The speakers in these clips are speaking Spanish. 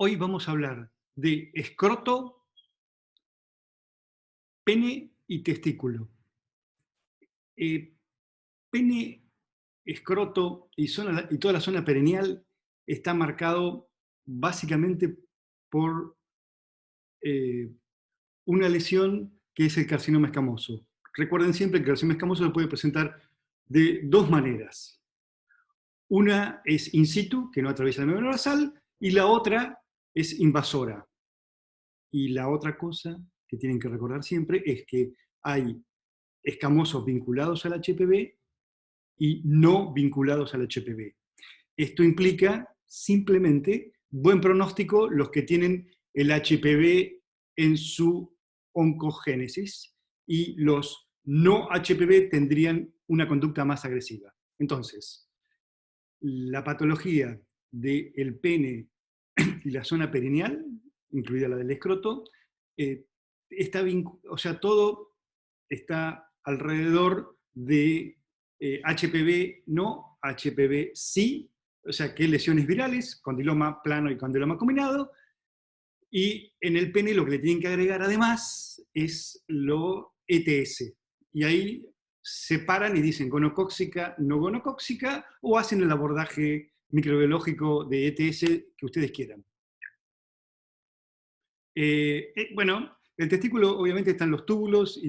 Hoy vamos a hablar de escroto, pene y testículo. Eh, Pene, escroto y toda la zona perineal está marcado básicamente por eh, una lesión que es el carcinoma escamoso. Recuerden siempre que el carcinoma escamoso se puede presentar de dos maneras. Una es in situ, que no atraviesa la membrana basal, y la otra es invasora. Y la otra cosa que tienen que recordar siempre es que hay escamosos vinculados al HPV y no vinculados al HPV. Esto implica simplemente buen pronóstico los que tienen el HPV en su oncogénesis y los no HPV tendrían una conducta más agresiva. Entonces, la patología del pene y la zona perineal, incluida la del escroto, o sea, todo está alrededor de HPV no, HPV sí, o sea, que lesiones virales, condiloma plano y condiloma combinado, y en el pene lo que le tienen que agregar además es lo ETS. Y ahí separan y dicen gonocóxica, no gonocóxica, o hacen el abordaje microbiológico de ETS que ustedes quieran. Bueno, el testículo obviamente están los túbulos y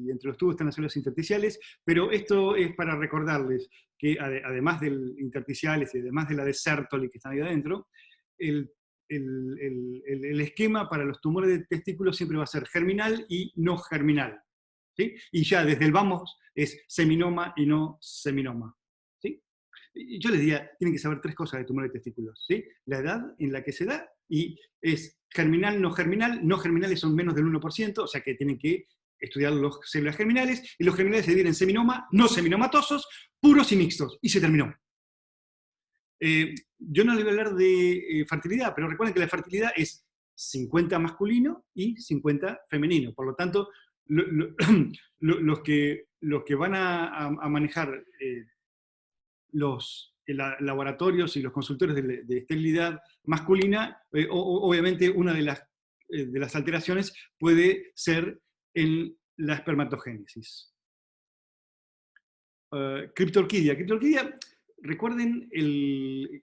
entre los túbulos están las células intersticiales, pero esto es para recordarles que además del intersticiales y además de la de Sertoli que están ahí adentro, el, el esquema para los tumores de testículo siempre va a ser germinal y no germinal. ¿Sí? Y ya desde el vamos es seminoma y no seminoma. ¿Sí? Y yo les diría, tienen que saber tres cosas de tumores de testículos. ¿Sí? La edad en la que se da y es germinal, no germinales son menos del 1%, o sea que tienen que estudiar las células germinales, y los germinales se dividen en seminoma, no seminomatosos, puros y mixtos, y se terminó. Yo no les voy a hablar de fertilidad, pero recuerden que la fertilidad es 50 masculino y 50 femenino. Por lo tanto, los que van a manejar los laboratorios y los consultores de esterilidad masculina, obviamente una de las alteraciones puede ser en la espermatogénesis. Criptorquidia. Criptorquidia, recuerden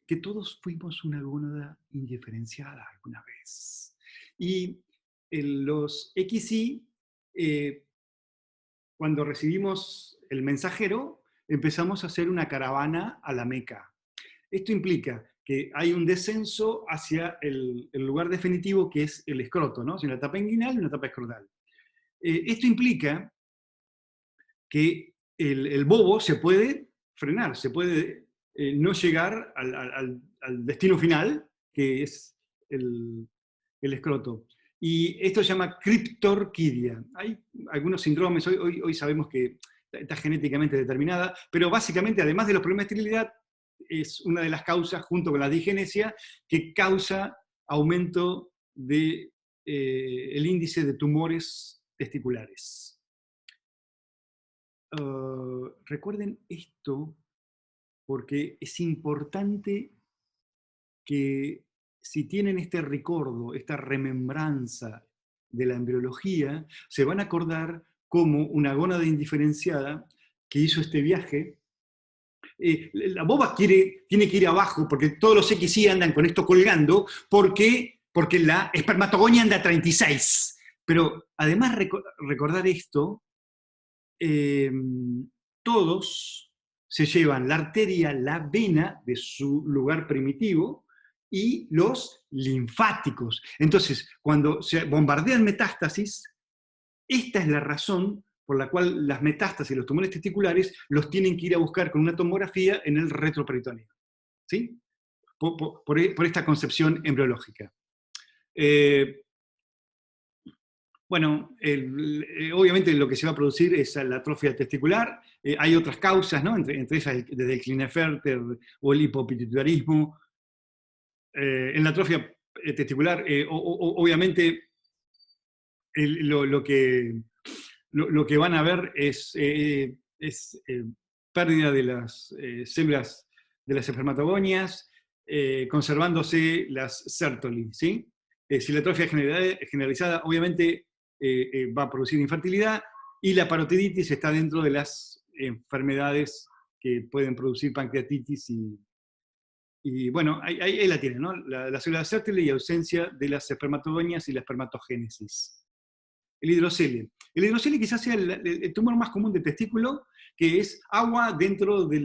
que todos fuimos una gónada indiferenciada alguna vez. Y los XY, cuando recibimos el mensajero, empezamos a hacer una caravana a la Meca. Esto implica que hay un descenso hacia el lugar definitivo que es el escroto, ¿no? Una etapa inguinal y una etapa escrotal. Esto implica que el bobo se puede frenar, se puede no llegar al destino final, que es el escroto. Y esto se llama criptorquidia. Hay algunos síndromes, hoy sabemos que está genéticamente determinada, pero básicamente, además de los problemas de esterilidad, es una de las causas, junto con la digenesia, que causa aumento del índice de tumores testiculares. Recuerden esto porque es importante que si tienen este recuerdo, esta remembranza de la embriología, se van a acordar como una gónada indiferenciada que hizo este viaje. La boba tiene que ir abajo porque todos los XY andan con esto colgando porque la espermatogonia anda a 36. Pero además recordar esto, todos se llevan la arteria, la vena de su lugar primitivo y los linfáticos. Entonces, cuando se bombardean metástasis, esta es la razón por la cual las metástasis y los tumores testiculares los tienen que ir a buscar con una tomografía en el retroperitoneo. ¿Sí? Por esta concepción embriológica. Bueno, obviamente lo que se va a producir es la atrofia testicular. Hay otras causas, ¿no? Entre ellas desde el Klinefelter o el hipopituitarismo. En la atrofia testicular, obviamente lo que van a ver es pérdida de las células de las espermatogonias, conservándose las Sertoli, ¿sí? Si la atrofia generalizada, obviamente, va a producir infertilidad, y la parotiditis está dentro de las enfermedades que pueden producir pancreatitis y bueno, ahí la tienen, ¿no? La célula Sertoli y ausencia de las espermatogonias y la espermatogénesis. El hidrocele. El hidrocele quizás sea el tumor más común del testículo, que es agua dentro de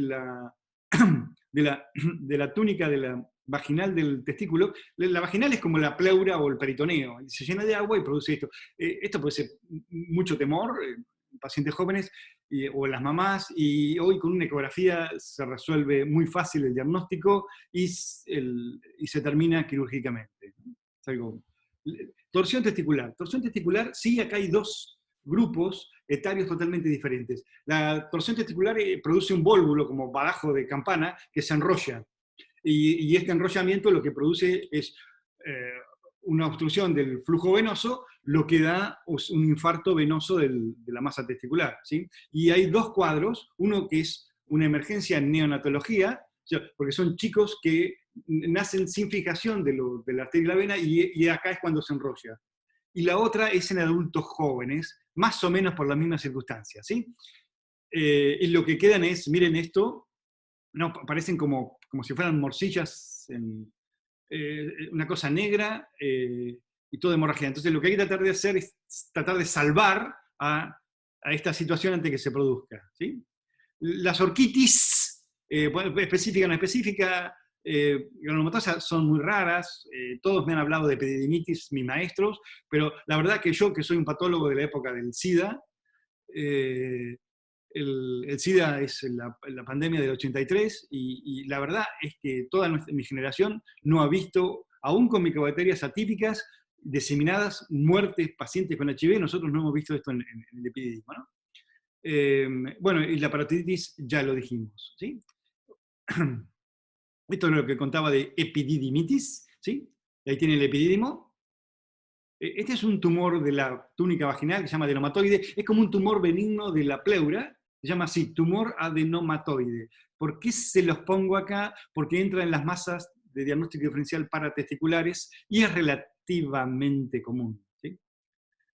la túnica de la vaginal del testículo. La vaginal es como la pleura o el peritoneo, se llena de agua y produce esto. Esto puede ser mucho temor en pacientes jóvenes o en las mamás, y hoy con una ecografía se resuelve muy fácil el diagnóstico y se termina quirúrgicamente. Es algo. Torsión testicular. Torsión testicular, sí, acá hay dos grupos etarios totalmente diferentes. La torsión testicular produce un vólvulo como badajo de campana que se enrolla. Y este enrollamiento lo que produce es una obstrucción del flujo venoso, lo que da un infarto venoso de la masa testicular, ¿sí? Y hay dos cuadros, uno que es una emergencia en neonatología, porque son chicos que nacen sin fijación de la arteria y la vena, y acá es cuando se enrolla. Y la otra es en adultos jóvenes, más o menos por las mismas circunstancias, ¿sí? Y lo que quedan es, miren esto, no, parecen como si fueran morcillas, una cosa negra y todo hemorragia. Entonces lo que hay que tratar de hacer es tratar de salvar a esta situación antes de que se produzca, ¿sí? Las orquitis, específica o no específica, granulomatosas, son muy raras. Todos me han hablado de epididimitis, mis maestros, pero la verdad que yo, que soy un patólogo de la época del SIDA, el SIDA es la pandemia del 83, y la verdad es que toda mi generación no ha visto, aún con micobacterias atípicas, diseminadas, muertes, pacientes con HIV. Nosotros no hemos visto esto en el epididismo, ¿no? Bueno, y la parotiditis ya lo dijimos, ¿sí? Esto es lo que contaba de epididimitis, ¿sí? Ahí tiene el epidídimo. Este es un tumor de la túnica vaginal que se llama adenomatoide. Es como un tumor benigno de la pleura. Se llama así, tumor adenomatoide. ¿Por qué se los pongo acá? Porque entra en las masas de diagnóstico diferencial paratesticulares y es relativamente común, ¿sí?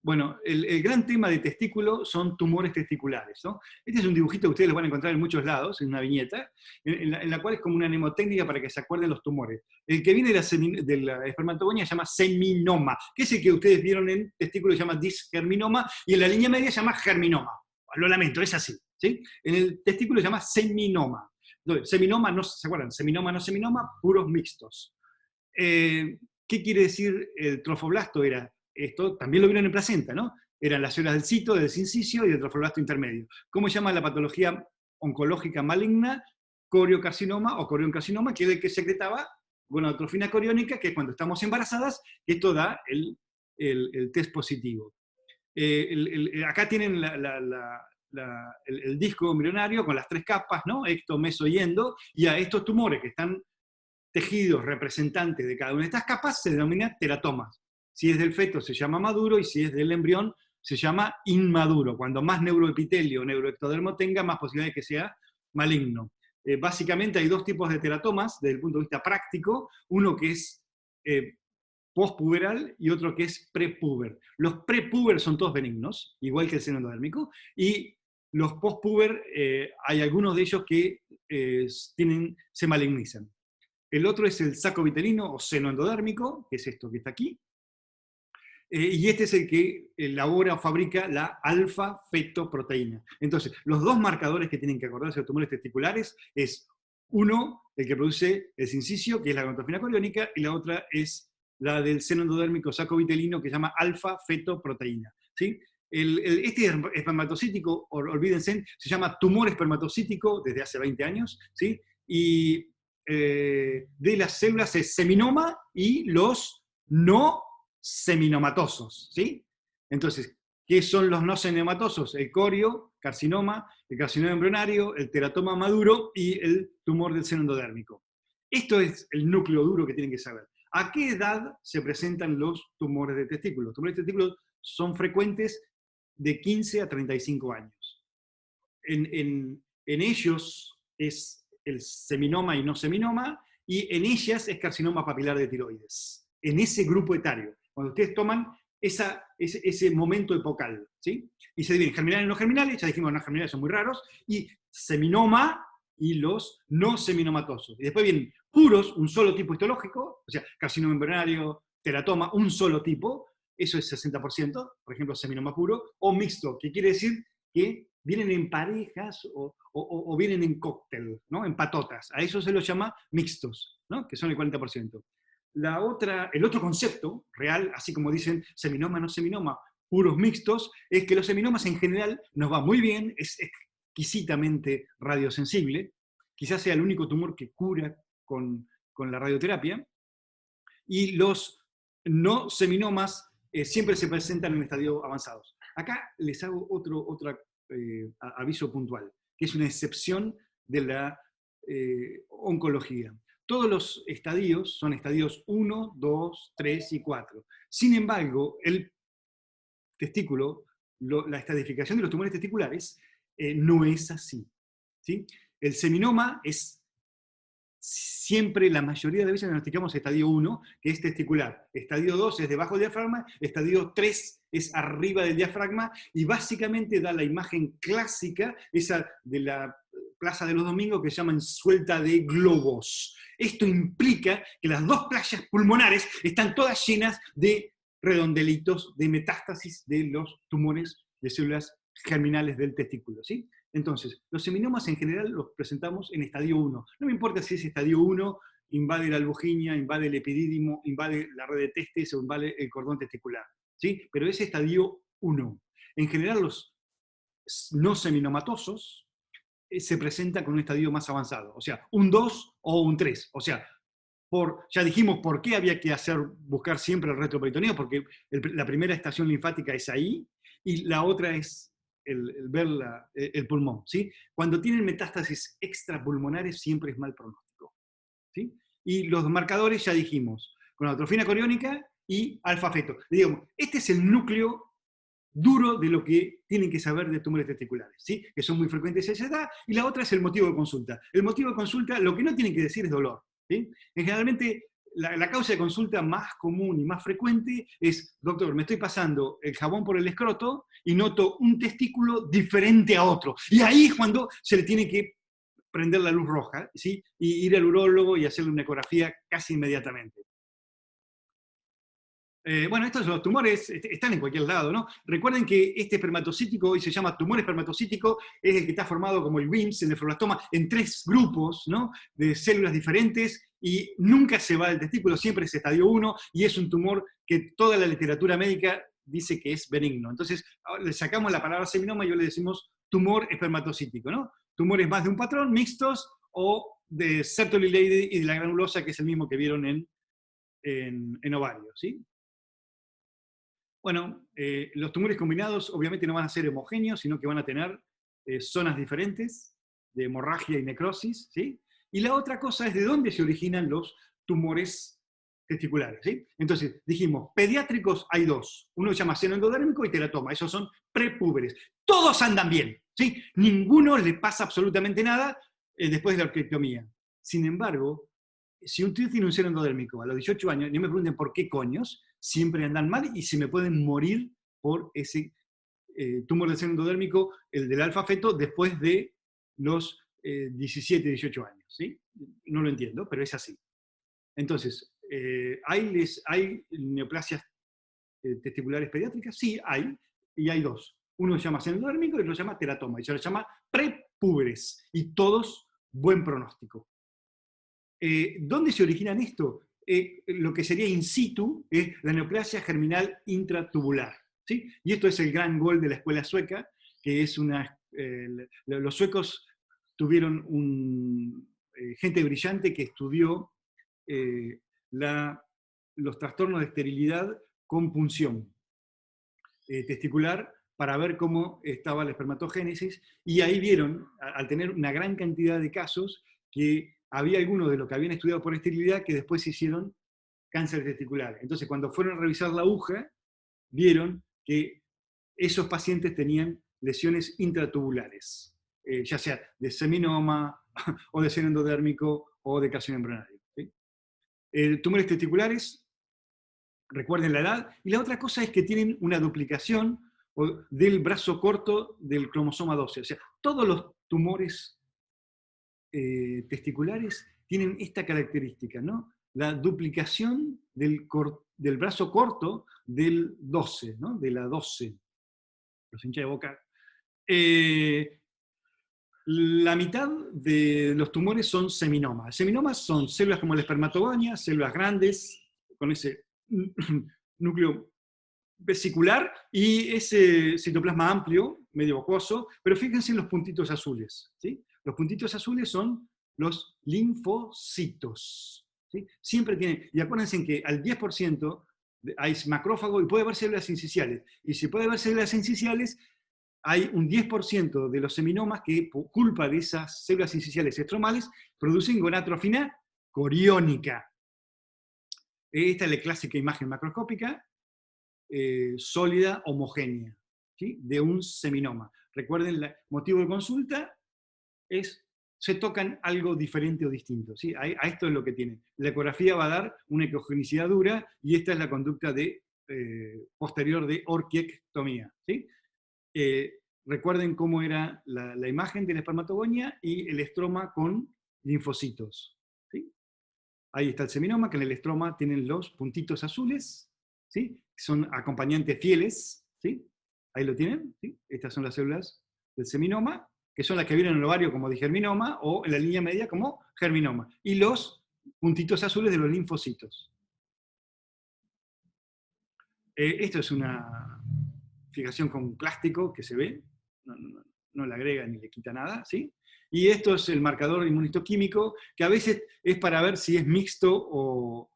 Bueno, el gran tema de testículo son tumores testiculares, ¿no? Este es un dibujito que ustedes lo van a encontrar en muchos lados, en una viñeta, en la cual es como una mnemotécnica para que se acuerden los tumores. El que viene de la espermatogonia se llama seminoma, que es el que ustedes vieron en testículo, se llama disgerminoma, y en la línea media se llama germinoma. Lo lamento, es así, ¿sí? En el testículo se llama seminoma. Entonces, seminoma, no se acuerdan, seminoma, no seminoma, puros mixtos. ¿Qué quiere decir el trofoblasto? Era esto, también lo vieron en placenta, ¿no? Eran las células del cito, del sincicio y del trofoblasto intermedio. ¿Cómo se llama la patología oncológica maligna? Coriocarcinoma o corioncarcinoma, que es el que secretaba gonadotrofina coriónica, que es cuando estamos embarazadas, que esto da el test positivo. Acá tienen el disco embrionario con las tres capas, ¿no? Ecto, meso y endo, y a estos tumores que están tejidos representantes de cada una de estas capas se denomina teratomas. Si es del feto se llama maduro, y si es del embrión se llama inmaduro. Cuando más neuroepitelio o neuroectodermo tenga, más posibilidad de que sea maligno. Básicamente hay dos tipos de teratomas desde el punto de vista práctico, uno que es postpuberal y otro que es prepuber. Los prepuber son todos benignos, igual que el seno endodérmico, y los postpuber, hay algunos de ellos que se malignizan. El otro es el saco vitelino o seno endodérmico, que es esto que está aquí. Y este es el que elabora o fabrica la alfa-fetoproteína. Entonces, los dos marcadores que tienen que acordarse de tumores testiculares es uno, el que produce el sincicio, que es la gonadotrofina coriónica, y la otra es la del seno endodérmico saco vitelino, que se llama alfa-fetoproteína, ¿sí? Este espermatocítico, olvídense, se llama tumor espermatocítico desde hace 20 años, ¿sí? Y de las células es seminoma y los no seminomatosos, ¿sí? Entonces, ¿qué son los no seminomatosos? El coriocarcinoma, el carcinoma embrionario, el teratoma maduro y el tumor del seno endodérmico. Esto es el núcleo duro que tienen que saber. ¿A qué edad se presentan los tumores de testículo? Los tumores de testículo son frecuentes de 15 a 35 años. En ellos es el seminoma y no seminoma, y en ellas es carcinoma papilar de tiroides, en ese grupo etario, cuando ustedes toman ese momento epocal, ¿sí? Y se dividen germinales y no germinales, ya dijimos que no germinales son muy raros, y seminoma y los no seminomatosos. Y después vienen puros, un solo tipo histológico, o sea, carcinoma embrionario, teratoma, un solo tipo, eso es 60%, por ejemplo, seminoma puro, o mixto, que quiere decir que vienen en parejas o vienen en cóctel, ¿no? En patotas. A eso se los llama mixtos, ¿no? Que son el 40%. El otro concepto real, así como dicen seminoma, no seminoma, puros mixtos, es que los seminomas en general nos va muy bien, es exquisitamente radiosensible, quizás sea el único tumor que cura con la radioterapia, y los no seminomas siempre se presentan en estadios avanzados. Acá les hago otro aviso puntual, que es una excepción de la oncología. Todos los estadios son estadios 1, 2, 3 y 4. Sin embargo, el testículo, la estadificación de los tumores testiculares no es así, ¿sí? El seminoma es siempre, la mayoría de veces diagnosticamos estadio 1, que es testicular. Estadio 2 es debajo del diafragma, estadio 3 es arriba del diafragma, y básicamente da la imagen clásica, esa de la Plaza de los Domingos, que se llaman suelta de globos. Esto implica que las dos playas pulmonares están todas llenas de redondelitos, de metástasis de los tumores de células germinales del testículo, ¿sí? Entonces, los seminomas en general los presentamos en estadio 1. No me importa si ese estadio 1 invade la albuginia, invade el epidídimo, invade la red de testes o invade el cordón testicular, ¿sí? Pero es estadio 1. En general, los no seminomatosos se presentan con un estadio más avanzado, o sea, un 2 o un 3. O sea, ya dijimos por qué había que buscar siempre el retroperitoneo, porque la primera estación linfática es ahí, y la otra es ver el pulmón, ¿sí? Cuando tienen metástasis extrapulmonares siempre es mal pronóstico, ¿sí? Y los marcadores ya dijimos, gonadotrofina coriónica y alfa-feto. Digamos, este es el núcleo duro de lo que tienen que saber de tumores testiculares, ¿sí? Que son muy frecuentes a esa edad, y la otra es el motivo de consulta. El motivo de consulta, lo que no tienen que decir es dolor, ¿sí? Generalmente, la causa de consulta más común y más frecuente es: doctor, me estoy pasando el jabón por el escroto y noto un testículo diferente a otro. Y ahí es cuando se le tiene que prender la luz roja, ¿sí? Y ir al urólogo y hacerle una ecografía casi inmediatamente. Bueno, estos los tumores están en cualquier lado, ¿no? Recuerden que este espermatocítico, hoy se llama tumor espermatocítico, es el que está formado como el WIMS, el nefroblastoma, en 3 grupos, ¿no? De células diferentes, y nunca se va del testículo, siempre es estadio 1, y es un tumor que toda la literatura médica dice que es benigno. Entonces, le sacamos la palabra seminoma y yo le decimos tumor espermatocítico, ¿no? Tumores más de un patrón, mixtos, o de Sertoli-Leydig y de la granulosa, que es el mismo que vieron en ovario, ¿sí? Bueno, los tumores combinados obviamente no van a ser homogéneos, sino que van a tener zonas diferentes de hemorragia y necrosis, ¿sí? Y la otra cosa es de dónde se originan los tumores testiculares, ¿sí? Entonces, dijimos, pediátricos hay 2. Uno se llama seno endodérmico y teratoma. Esos son prepúberes. Todos andan bien, ¿sí? Ninguno le pasa absolutamente nada después de la orquiectomía. Sin embargo, si un tío tiene un seno endodérmico a los 18 años, no me pregunten por qué coños, siempre andan mal y se me pueden morir por ese tumor del seno endodérmico, el del alfa-feto, después de los 17, 18 años, ¿sí? No lo entiendo, pero es así. Entonces, ¿hay neoplasias testiculares pediátricas? Sí, hay, y hay 2. Uno se llama seno endodérmico y otro se llama teratoma, y se lo llama prepúberes, y todos buen pronóstico. ¿Dónde se originan esto? Lo que sería in situ es la neoplasia germinal intratubular, ¿sí? Y esto es el gran gol de la escuela sueca, que es los suecos tuvieron gente brillante que estudió los trastornos de esterilidad con punción testicular para ver cómo estaba la espermatogénesis, y ahí vieron, al tener una gran cantidad de casos, que había algunos de los que habían estudiado por esterilidad que después se hicieron cáncer testicular. Entonces, cuando fueron a revisar la aguja, vieron que esos pacientes tenían lesiones intratubulares, ya sea de seminoma, o de seno endodérmico, o de carcinoma embrionario. Tumores testiculares, recuerden la edad. Y la otra cosa es que tienen una duplicación del brazo corto del cromosoma 12. O sea, todos los tumores testiculares tienen esta característica, ¿no? La duplicación del brazo corto del 12, ¿no? De la 12. Los hinchas de boca. La mitad de los tumores son seminomas. Seminomas son células como la espermatogonia, células grandes, con ese núcleo vesicular y ese citoplasma amplio, medio acuoso, pero fíjense en los puntitos azules. ¿Sí? Los puntitos azules son los linfocitos. ¿Sí? Siempre tienen, y acuérdense que al 10% hay macrófago y puede haber células sinciciales. Y si puede haber células sinciciales, hay un 10% de los seminomas que, por culpa de esas células sinciciales estromales, producen gonatrofina coriónica. Esta es la clásica imagen macroscópica, sólida, homogénea, ¿sí? De un seminoma. Recuerden, el motivo de consulta es, se tocan algo diferente o distinto. ¿Sí? A esto es lo que tienen. La ecografía va a dar una ecogenicidad dura y esta es la conducta posterior de orquiectomía. ¿Sí? Recuerden cómo era la imagen de la espermatogonia y el estroma con linfocitos. ¿Sí? Ahí está el seminoma, que en el estroma tienen los puntitos azules, ¿sí? Son acompañantes fieles, ¿sí? Ahí lo tienen, ¿sí? Estas son las células del seminoma, que son las que vienen en el ovario como digerminoma, o en la línea media como germinoma. Y los puntitos azules de los linfocitos. Esto es una fijación con plástico que se ve, no le agrega ni le quita nada, ¿sí? Y esto es el marcador inmunistoquímico, que a veces es para ver si es mixto o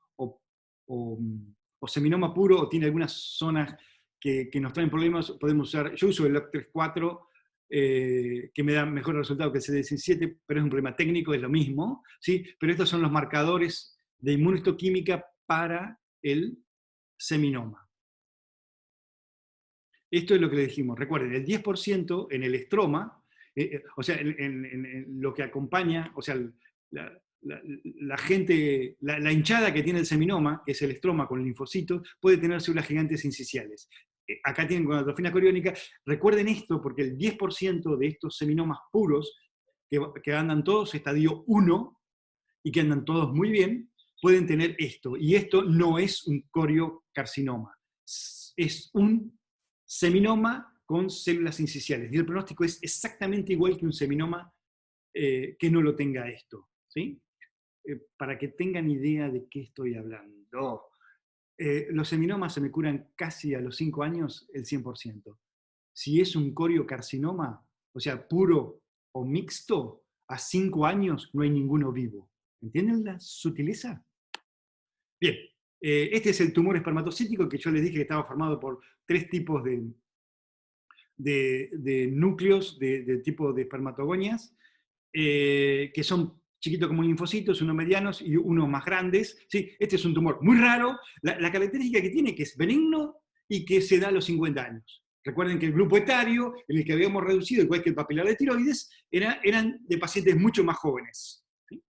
seminoma puro, o tiene algunas zonas que nos traen problemas. Podemos usar, yo uso el LOC34, que me da mejor resultado que el CD17, pero es un problema técnico, es lo mismo, ¿sí? Pero estos son los marcadores de inmunistoquímica para el seminoma. Esto es lo que le dijimos. Recuerden, el 10% en el estroma, o sea, en lo que acompaña, o sea, la gente, la hinchada que tiene el seminoma, que es el estroma con linfocitos, puede tener células gigantes incisionales. Acá tienen gonatrofina coriónica. Recuerden esto, porque el 10% de estos seminomas puros, que andan todos estadio 1, y que andan todos muy bien, pueden tener esto. Y esto no es un coriocarcinoma. Es un seminoma con células incisionales. Y el pronóstico es exactamente igual que un seminoma que no lo tenga esto. ¿Sí? Para que tengan idea de qué estoy hablando. Los seminomas se me curan casi a los 5 años el 100%. Si es un coriocarcinoma, o sea, puro o mixto, a 5 años no hay ninguno vivo. ¿Entienden la sutileza? Bien, este es el tumor espermatocítico que yo les dije que estaba formado por 3 tipos de núcleos de tipo de espermatogonias, que son chiquitos como linfocitos, unos medianos y unos más grandes. ¿Sí? Este es un tumor muy raro. La característica que tiene es que es benigno y que se da a los 50 años. Recuerden que el grupo etario, en el que habíamos reducido, igual que el papilar de tiroides, eran de pacientes mucho más jóvenes. ¿Sí?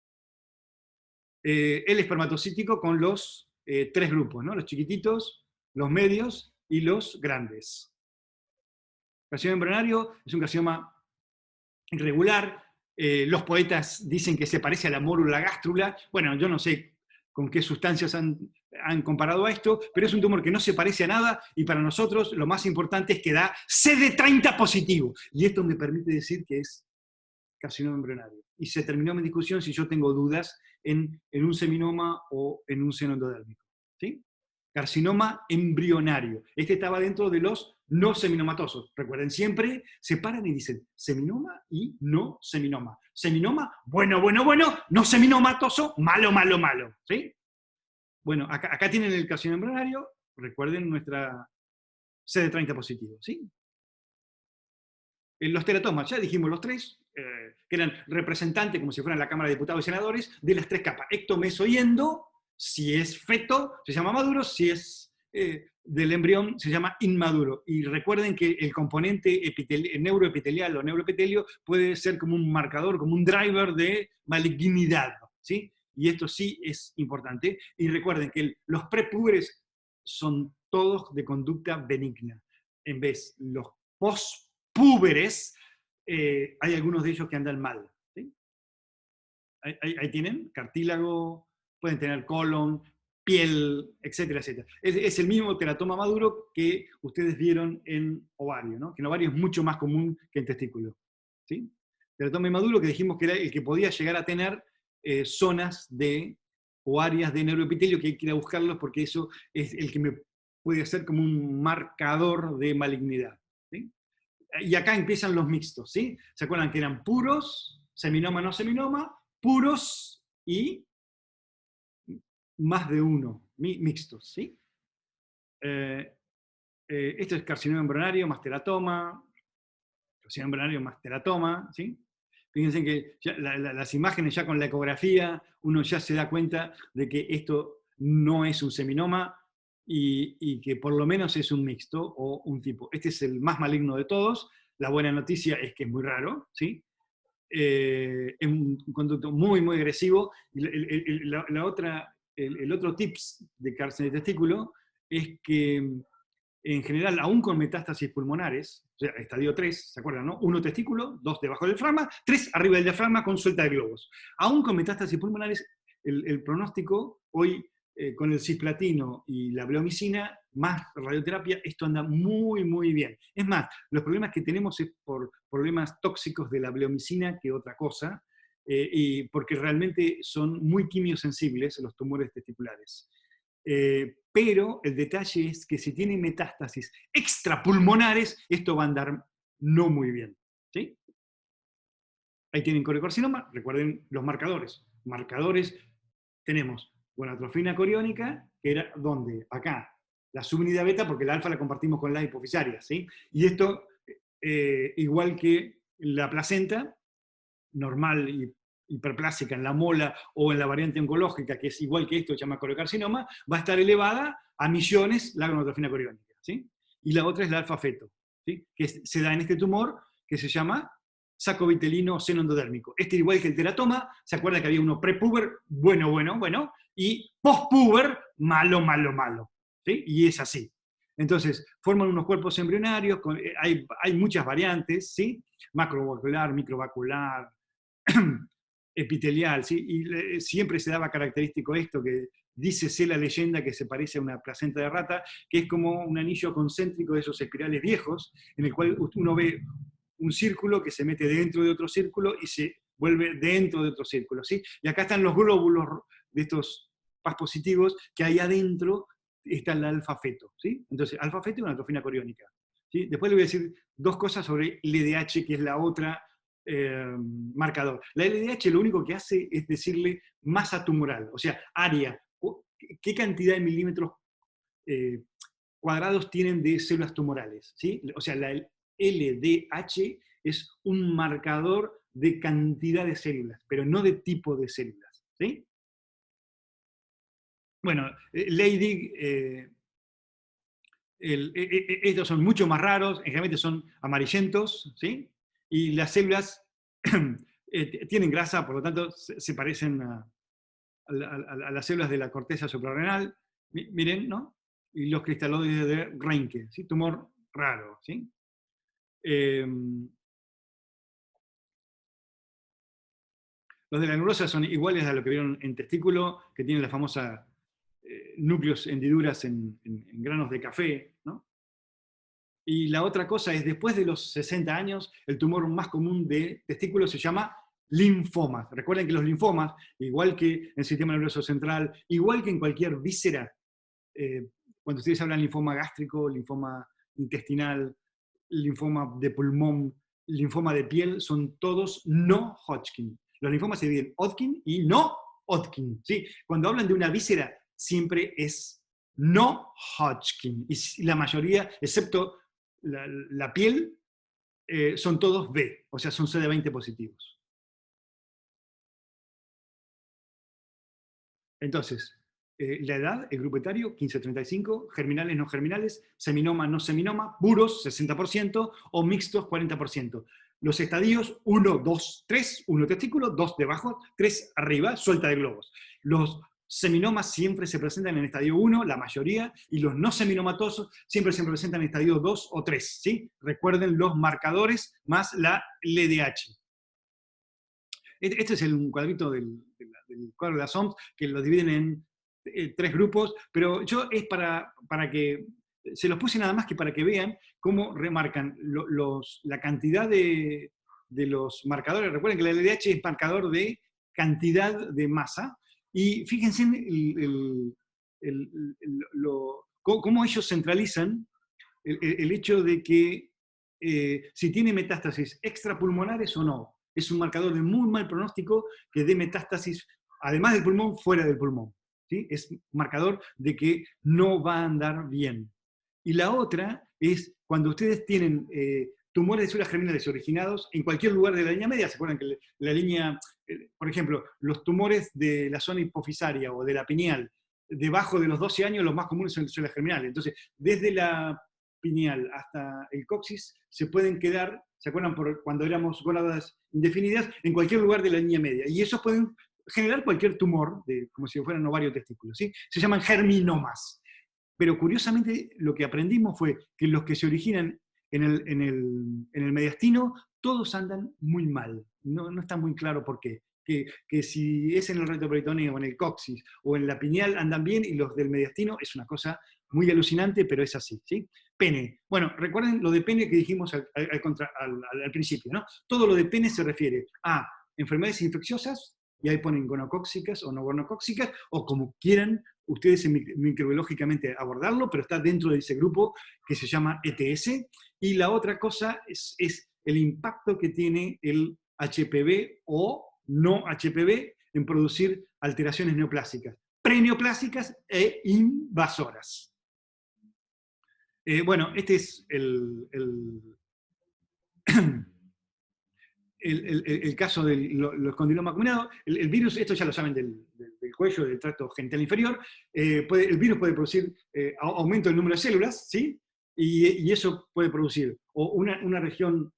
El espermatocítico con los 3 grupos, ¿no? Los chiquititos, los medios y los grandes. Carcinoma embrionario es un carcinoma irregular. Los poetas dicen que se parece a la mórula gástrula. Bueno, yo no sé con qué sustancias han comparado a esto, pero es un tumor que no se parece a nada, y para nosotros lo más importante es que da CD30 positivo. Y esto me permite decir que es carcinoma embrionario. Y se terminó mi discusión si yo tengo dudas en un seminoma o en un seno endodérmico. ¿Sí? Carcinoma embrionario. Este estaba dentro de los no seminomatosos. Recuerden, siempre separan y dicen seminoma y no seminoma. Seminoma, bueno, bueno, bueno, no seminomatoso, malo, malo, malo. ¿Sí? Bueno, acá tienen el carcinoma embrionario. Recuerden nuestra CD30 positivo. ¿Sí? Los teratomas, ya dijimos los 3, que eran representantes, como si fueran la Cámara de Diputados y Senadores, de las 3 capas. Ecto, meso y endo. Si es feto, se llama maduro. Si es del embrión, se llama inmaduro. Y recuerden que el componente neuroepitelial o neuroepitelio puede ser como un marcador, como un driver de malignidad. ¿Sí? y esto sí es importante. Y recuerden que los prepúberes son todos de conducta benigna. En vez, los pospúberes, hay algunos de ellos que andan mal. ¿Sí? Ahí tienen cartílago, pueden tener colon, piel, etcétera, etcétera. Es el mismo teratoma maduro que ustedes vieron en ovario, ¿no? Que en ovario es mucho más común que en testículo. ¿Sí? Teratoma maduro que dijimos que era el que podía llegar a tener zonas de o áreas de neuroepitelio que hay que ir a buscarlos porque eso es el que me puede hacer como un marcador de malignidad. ¿Sí? Y acá empiezan los mixtos, ¿sí? ¿Se acuerdan que eran puros, seminoma, no seminoma, puros y más de uno, mixtos, ¿sí? Esto es carcinoma embrionario más teratoma, carcinoma embrionario más teratoma, ¿sí? Fíjense que ya las imágenes ya con la ecografía, uno ya se da cuenta de que esto no es un seminoma y que por lo menos es un mixto o un tipo. Este es el más maligno de todos. La buena noticia es que es muy raro, ¿sí? Es un conducto muy, muy agresivo. Y el otro tips de cáncer de testículo es que en general, aún con metástasis pulmonares, o sea, estadio 3, ¿se acuerdan, no? 1 testículo, 2 debajo del diafragma, 3 arriba del diafragma con suelta de globos. Aún con metástasis pulmonares, el pronóstico hoy con el cisplatino y la bleomicina, más radioterapia, esto anda muy, muy bien. Es más, los problemas que tenemos es por problemas tóxicos de la bleomicina que otra cosa, y porque realmente son muy quimiosensibles los tumores testiculares. Pero el detalle es que si tienen metástasis extrapulmonares, esto va a andar no muy bien. ¿Sí? Ahí tienen coriocarcinoma, recuerden los marcadores. Marcadores tenemos gonatrofina coriónica, que era ¿dónde? Acá. La subunidad beta, porque la alfa la compartimos con las hipofisarias. ¿Sí? Y esto, igual que la placenta, normal y hiperplásica en la mola o en la variante oncológica, que es igual que esto, se llama coriocarcinoma, va a estar elevada a millones la gonatrofina coriónica. ¿Sí? Y la otra es la alfa-feto, ¿sí? Que se da en este tumor que se llama sacovitelino seno endodérmico. Este, igual que el teratoma, ¿se acuerda que había uno prepuber? Bueno, bueno, bueno. Y postpuber, malo, malo, malo. ¿Sí? Y es así. Entonces, forman unos cuerpos embrionarios, hay muchas variantes, ¿sí? Macrovascular, microvascular, epitelial, ¿sí? Y siempre se daba característico esto, que dícese la leyenda que se parece a una placenta de rata, que es como un anillo concéntrico de esos espirales viejos, en el cual uno ve un círculo que se mete dentro de otro círculo y se vuelve dentro de otro círculo, ¿sí? Y acá están los glóbulos de estos PAS positivos, que ahí adentro está el alfa-feto, ¿sí? Entonces, alfa-feto y una atrofina coriónica, ¿sí? Después le voy a decir dos cosas sobre el LDH, que es la otra marcador. La LDH lo único que hace es decirle masa tumoral, o sea, área, qué cantidad de milímetros cuadrados tienen de células tumorales, ¿sí? O sea, la LDH es un marcador de cantidad de células, pero no de tipo de células, ¿sí? Bueno, Leydig, estos son mucho más raros, generalmente son amarillentos, ¿sí? Y las células tienen grasa, por lo tanto se parecen a las células de la corteza suprarrenal. Miren, ¿no? Y los cristaloides de Reinke, ¿sí? Tumor raro, ¿sí? Los de la neurosa son iguales a lo que vieron en testículo, que tienen la famosa núcleos, hendiduras en granos de café, ¿no? Y la otra cosa es, después de los 60 años, el tumor más común de testículos se llama linfomas. Recuerden que los linfomas, igual que en el sistema nervioso central, igual que en cualquier víscera, cuando ustedes hablan linfoma gástrico, linfoma intestinal, linfoma de pulmón, linfoma de piel, son todos no Hodgkin. Los linfomas se dividen Hodgkin y no Hodgkin. ¿Sí? Cuando hablan de una víscera, siempre es no Hodgkin. Y la mayoría, excepto la piel, son todos B, o sea, son CD20 positivos. Entonces, la edad, el grupo etario, 15-35, germinales, no germinales, seminoma, no seminoma, puros, 60%, o mixtos, 40%. los estadios 1, 2, 3, 1 testículo, 2 debajo, 3 arriba, suelta de globos. Los seminomas siempre se presentan en estadio 1, la mayoría, y los no seminomatosos siempre se presentan en estadio 2 o 3, ¿sí? Recuerden los marcadores más la LDH. Este es un cuadrito del cuadro de las OMS, que lo dividen en 3 grupos, pero yo es para que, se los puse nada más que para que vean cómo remarcan la cantidad de los marcadores. Recuerden que la LDH es marcador de cantidad de masa, y fíjense cómo ellos centralizan el hecho de que si tiene metástasis extrapulmonares o no. Es un marcador de muy mal pronóstico que dé metástasis, además del pulmón, fuera del pulmón. ¿Sí? Es marcador de que no va a andar bien. Y la otra es cuando ustedes tienen tumores de células germinales originados en cualquier lugar de la línea media. ¿Se acuerdan que la línea, por ejemplo, los tumores de la zona hipofisaria o de la pineal, debajo de los 12 años, los más comunes son células germinales? Entonces, desde la pineal hasta el coxis se pueden quedar, ¿se acuerdan cuando éramos gónadas indefinidas? En cualquier lugar de la línea media. Y esos pueden generar cualquier tumor, como si fueran ovario o testículos, ¿sí? Se llaman germinomas. Pero curiosamente lo que aprendimos fue que los que se originan en el mediastino, todos andan muy mal. No está muy claro por qué. Que si es en el retroperitoneo, o en el coxis, o en la pineal andan bien, y los del mediastino es una cosa muy alucinante, pero es así, ¿sí? Pene. Bueno, recuerden lo de pene que dijimos al principio, ¿no? Todo lo de pene se refiere a enfermedades infecciosas, y ahí ponen gonocóxicas o no gonocóxicas, o como quieran ustedes microbiológicamente abordarlo, pero está dentro de ese grupo que se llama ETS. Y la otra cosa es el impacto que tiene el HPV o no HPV en producir alteraciones neoplásicas, preneoplásicas e invasoras. Bueno, este es el caso de los condilomas combinados. El virus, esto ya lo saben del cuello, del tracto genital inferior, el virus puede producir aumento del número de células, ¿sí? Y eso puede producir o una región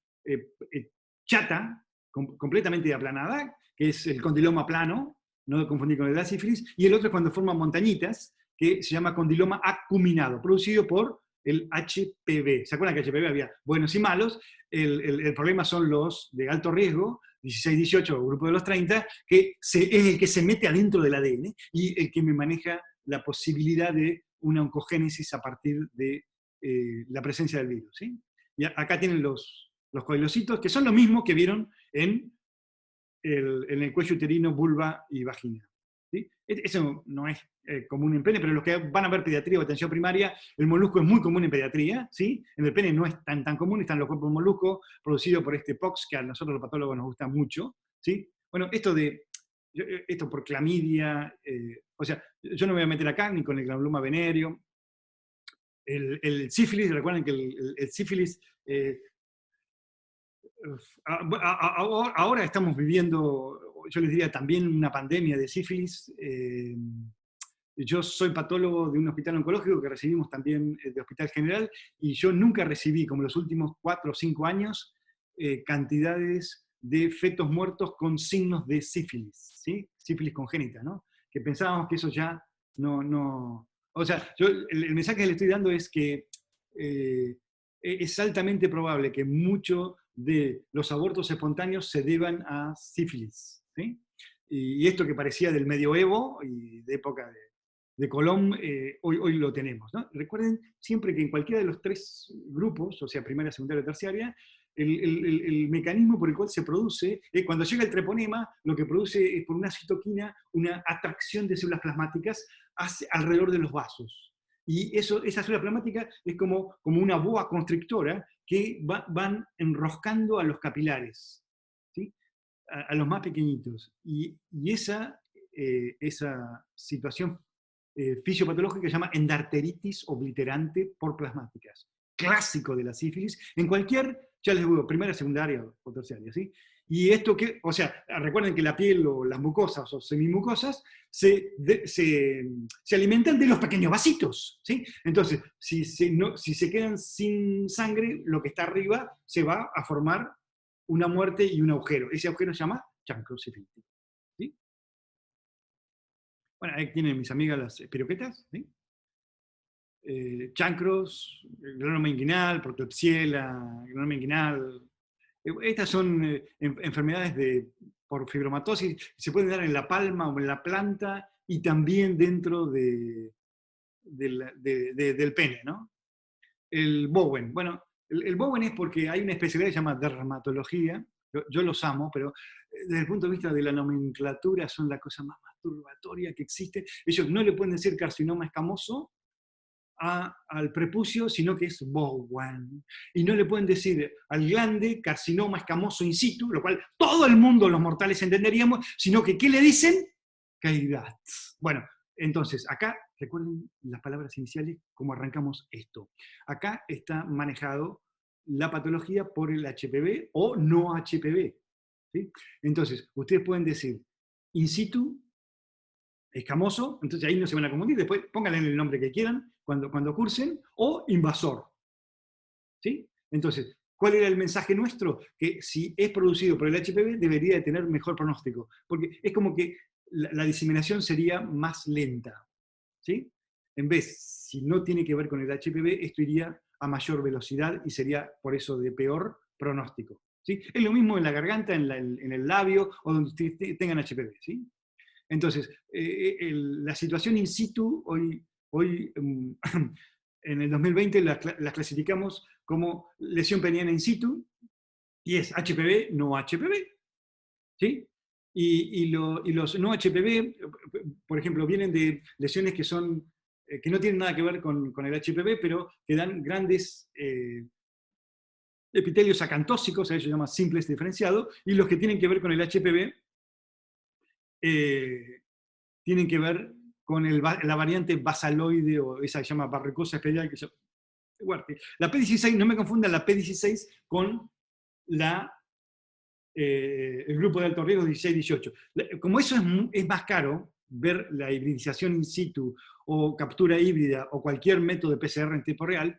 chata, completamente aplanada, que es el condiloma plano, no confundir con el de la sífilis, y el otro es cuando forman montañitas, que se llama condiloma acuminado, producido por el HPV. ¿Se acuerdan que HPV había buenos y malos? El problema son los de alto riesgo, 16-18, grupo de los 30, que es el que se mete adentro del ADN y el que me maneja la posibilidad de una oncogénesis a partir de la presencia del virus, ¿sí? Y acá tienen los coilocitos, que son lo mismo que vieron en el cuello uterino, vulva y vagina. ¿Sí? Eso no es común en pene, pero los que van a ver pediatría o atención primaria, el molusco es muy común en pediatría, ¿sí? En el pene no es tan común, están los cuerpos de molusco producidos por este POX, que a nosotros los patólogos nos gusta mucho, ¿sí? Bueno, esto por clamidia, o sea, yo no me voy a meter acá ni con el granuloma venéreo. El sífilis, recuerden que el sífilis, ahora estamos viviendo, yo les diría, también una pandemia de sífilis. Yo soy patólogo de un hospital oncológico que recibimos también de Hospital General, y yo nunca recibí, como los últimos 4 o 5 años, cantidades de fetos muertos con signos de sífilis, ¿sí? Sífilis congénita, ¿no? Que pensábamos que eso ya no... O sea, el mensaje que le estoy dando es que es altamente probable que muchos de los abortos espontáneos se deban a sífilis, ¿sí? Y esto que parecía del medioevo y de época de Colón, hoy lo tenemos, ¿no? Recuerden siempre que en cualquiera de los 3 grupos, o sea, primaria, secundaria o terciaria, el mecanismo por el cual se produce, cuando llega el treponema, lo que produce es por una citoquina una atracción de células plasmáticas alrededor de los vasos. Y esa célula plasmática es como una boa constrictora que van enroscando a los capilares, ¿sí? A los más pequeñitos. Y esa situación fisiopatológica que se llama endarteritis obliterante por plasmáticas, clásico de la sífilis, en cualquier, ya les digo, primaria, secundaria o terciaria, ¿sí? Y esto que, o sea, recuerden que la piel o las mucosas o semimucosas se alimentan de los pequeños vasitos, ¿sí? Entonces, si se quedan sin sangre, lo que está arriba se va a formar una muerte y un agujero. Ese agujero se llama chancros efíptico. ¿Sí? Bueno, ahí tienen mis amigas las espiroquetas, ¿sí? Chancros, granuloma inguinal, proclepsiela, granuloma inguinal. Estas son enfermedades por fibromatosis, se pueden dar en la palma o en la planta y también dentro del pene, ¿no? El Bowen, bueno, el Bowen es porque hay una especialidad que se llama dermatología, yo los amo, pero desde el punto de vista de la nomenclatura son la cosa más masturbatoria que existe. Ellos no le pueden decir carcinoma escamoso al prepucio, sino que es Bowen. Y no le pueden decir al glande carcinoma escamoso in situ, lo cual todo el mundo, los mortales, entenderíamos, sino que ¿qué le dicen? Caridad. Bueno, entonces, acá, recuerden las palabras iniciales, cómo arrancamos esto. Acá está manejado la patología por el HPV o no HPV. ¿Sí? Entonces, ustedes pueden decir in situ, escamoso, entonces ahí no se van a confundir, después pónganle el nombre que quieran cuando cursen, o invasor. ¿Sí? Entonces, ¿cuál era el mensaje nuestro? Que si es producido por el HPV debería de tener mejor pronóstico, porque es como que la diseminación sería más lenta. ¿Sí? En vez, si no tiene que ver con el HPV, esto iría a mayor velocidad y sería por eso de peor pronóstico. ¿Sí? Es lo mismo en la garganta, en el labio o donde ustedes tengan HPV. ¿Sí? Entonces, la situación in situ, hoy en el 2020 las clasificamos como lesión peniana in situ, y es HPV, no HPV. ¿Sí? Y los no HPV, por ejemplo, vienen de lesiones que no tienen nada que ver con el HPV, pero que dan grandes epitelios acantósicos, a ellos se llama simplex diferenciado, y los que tienen que ver con el HPV tienen que ver con la variante basaloide, o esa que se llama barricosa especial. La P16, no me confundan la P16 con el grupo de alto riesgo 16-18. Como eso es más caro, ver la hibridización in situ o captura híbrida o cualquier método de PCR en tiempo real,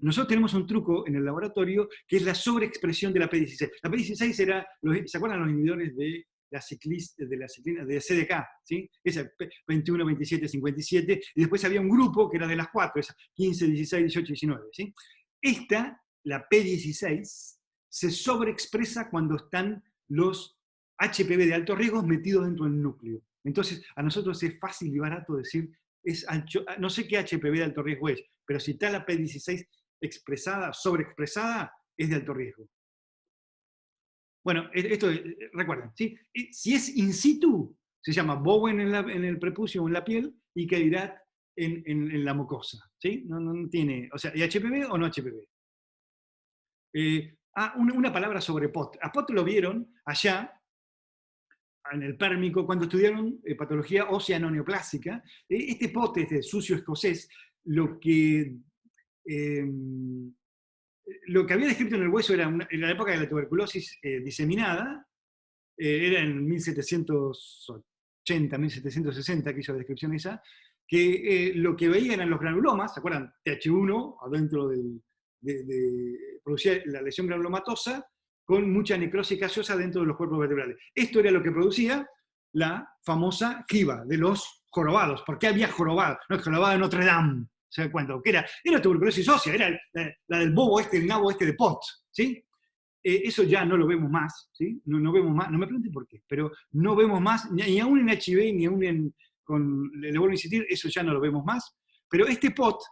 nosotros tenemos un truco en el laboratorio que es la sobreexpresión de la P16. La P16 era, ¿se acuerdan los inhibidores de la ciclina de CDK? ¿Sí? Esa 21, 27, 57, y después había un grupo que era de las cuatro, esas 15, 16, 18, 19. ¿Sí? Esta, la P16, se sobreexpresa cuando están los HPV de alto riesgo metidos dentro del núcleo. Entonces, a nosotros es fácil y barato decir, no sé qué HPV de alto riesgo es, pero si está la P16 expresada, sobreexpresada, es de alto riesgo. Bueno, esto, recuerden, ¿sí? Si es in situ, se llama Bowen en el prepucio o en la piel y Caridad en la mucosa. ¿Sí? No tiene, o sea, ¿y HPV o no HPV? Una palabra sobre POT. A POT lo vieron allá, en el pérmico, cuando estudiaron patología ósea no neoplásica. Este POT, este sucio escocés, lo que había descrito en el hueso era en la época de la tuberculosis diseminada, era en 1780, 1760 que hizo la descripción esa, que lo que veían eran los granulomas, ¿se acuerdan? TH1 adentro producía la lesión granulomatosa con mucha necrosis gaseosa dentro de los cuerpos vertebrales. Esto era lo que producía la famosa jiba de los jorobados. ¿Por qué había jorobados? No, el jorobado de Notre Dame, ¿se dan cuenta? Que era tuberculosis ósea, era la del bobo el nabo de Pot, ¿sí? Eso ya no lo vemos más, ¿sí? No vemos más, no me pregunten por qué, pero no vemos más, ni aún en HIV, ni aún le vuelvo a insistir, eso ya no lo vemos más. Pero este POT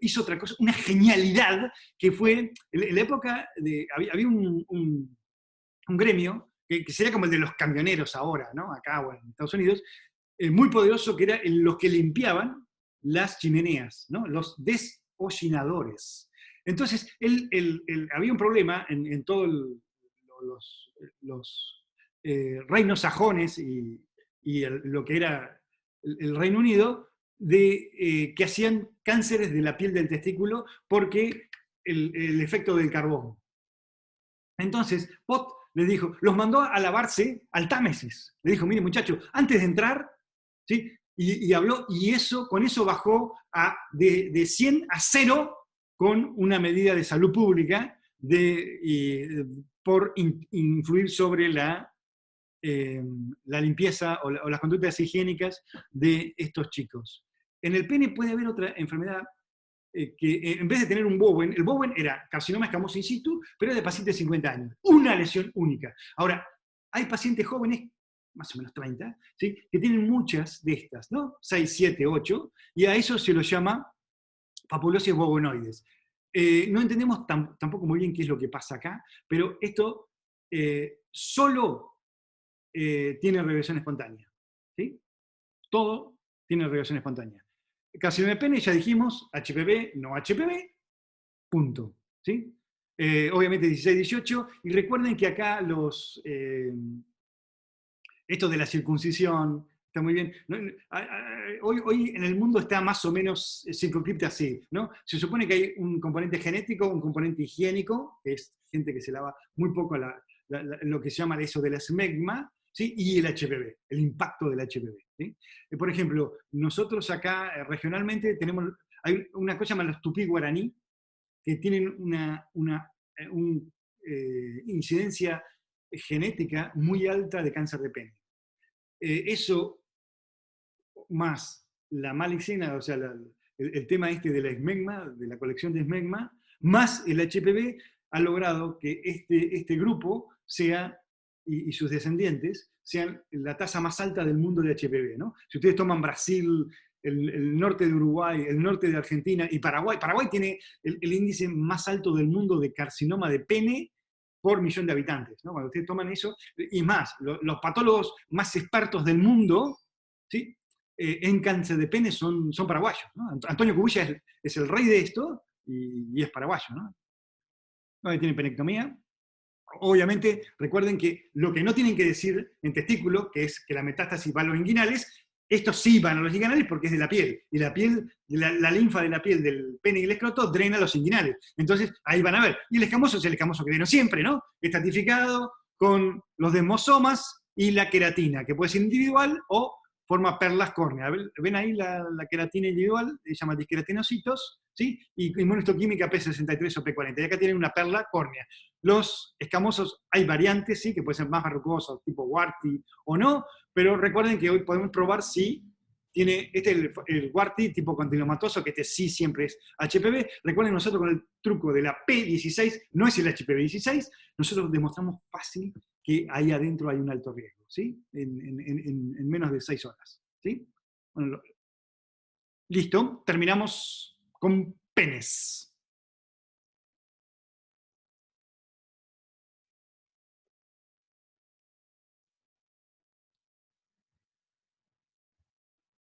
hizo otra cosa, una genialidad, que fue, en la época, había un gremio, que sería como el de los camioneros ahora, ¿no? Acá o en Estados Unidos, muy poderoso, que era los que limpiaban las chimeneas, ¿no? Los deshollinadores. Entonces, había un problema en todos los reinos sajones y lo que era el Reino Unido, que hacían cánceres de la piel del testículo porque el efecto del carbón. Entonces, Pot les dijo, los mandó a lavarse al Támesis. Le dijo, mire muchachos, antes de entrar, ¿sí? Y habló, y con eso bajó de 100 a 0 con una medida de salud pública, por influir sobre la limpieza o las conductas higiénicas de estos chicos. En el pene puede haber otra enfermedad que en vez de tener un Bowen, el Bowen era carcinoma escamoso in situ, pero era de pacientes de 50 años. Una lesión única. Ahora, hay pacientes jóvenes, más o menos 30, ¿sí? Que tienen muchas de estas, ¿no? 6, 7, 8, y a eso se los llama papulosis bovenoides. No entendemos tampoco muy bien qué es lo que pasa acá, pero esto solo tiene regresión espontánea. ¿Sí? Todo tiene regresión espontánea. Carcinoma de pene, ya dijimos, HPV, no HPV, punto. ¿Sí? Obviamente 16, 18, y recuerden que acá esto de la circuncisión, está muy bien. Hoy en el mundo está más o menos circunscripto así, ¿no? Se supone que hay un componente genético, un componente higiénico, que es gente que se lava muy poco lo que se llama eso del esmegma, ¿sí? Y el HPV, el impacto del HPV. ¿Sí? Por ejemplo, nosotros acá regionalmente hay una cosa llamada los tupí guaraní, que tienen una incidencia genética muy alta de cáncer de pene. Eso más la malicina, o sea, el tema este de la esmegma, de la colección de esmegma, más el HPV, ha logrado que este grupo sea, y sus descendientes, sean la tasa más alta del mundo de HPV. ¿No? Si ustedes toman Brasil, el norte de Uruguay, el norte de Argentina y Paraguay tiene el índice más alto del mundo de carcinoma de pene por millón de habitantes. ¿No? Cuando ustedes toman eso, y más, los patólogos más expertos del mundo, ¿sí? En cáncer de pene son paraguayos. ¿No? Antonio Cubilla es el rey de esto y es paraguayo. ¿No? No tiene penectomía. Obviamente, recuerden que lo que no tienen que decir en testículo, que es que la metástasis va a los inguinales, estos sí van a los inguinales porque es de la piel. Y la piel, la linfa de la piel del pene y el escroto drena los inguinales. Entonces, ahí van a ver. Y el escamoso es el escamoso que vieron siempre, ¿no? Estratificado con los desmosomas y la queratina, que puede ser individual o forma perlas córneas. ¿Ven ahí la queratina individual? Se llama disqueratinocitos, ¿sí? Y inmunohistoquímica P63 o P40. Y acá tienen una perla córnea. Los escamosos, hay variantes, ¿sí? Que pueden ser más verrucosos, tipo Warty o no, pero recuerden que hoy podemos probar si tiene, el Warty tipo condilomatoso, que este sí siempre es HPV. Recuerden, nosotros con el truco de la P16, no es el HPV16, nosotros demostramos fácil que ahí adentro hay un alto riesgo, ¿sí? En menos de 6 horas, ¿sí? Bueno, listo, terminamos con penes.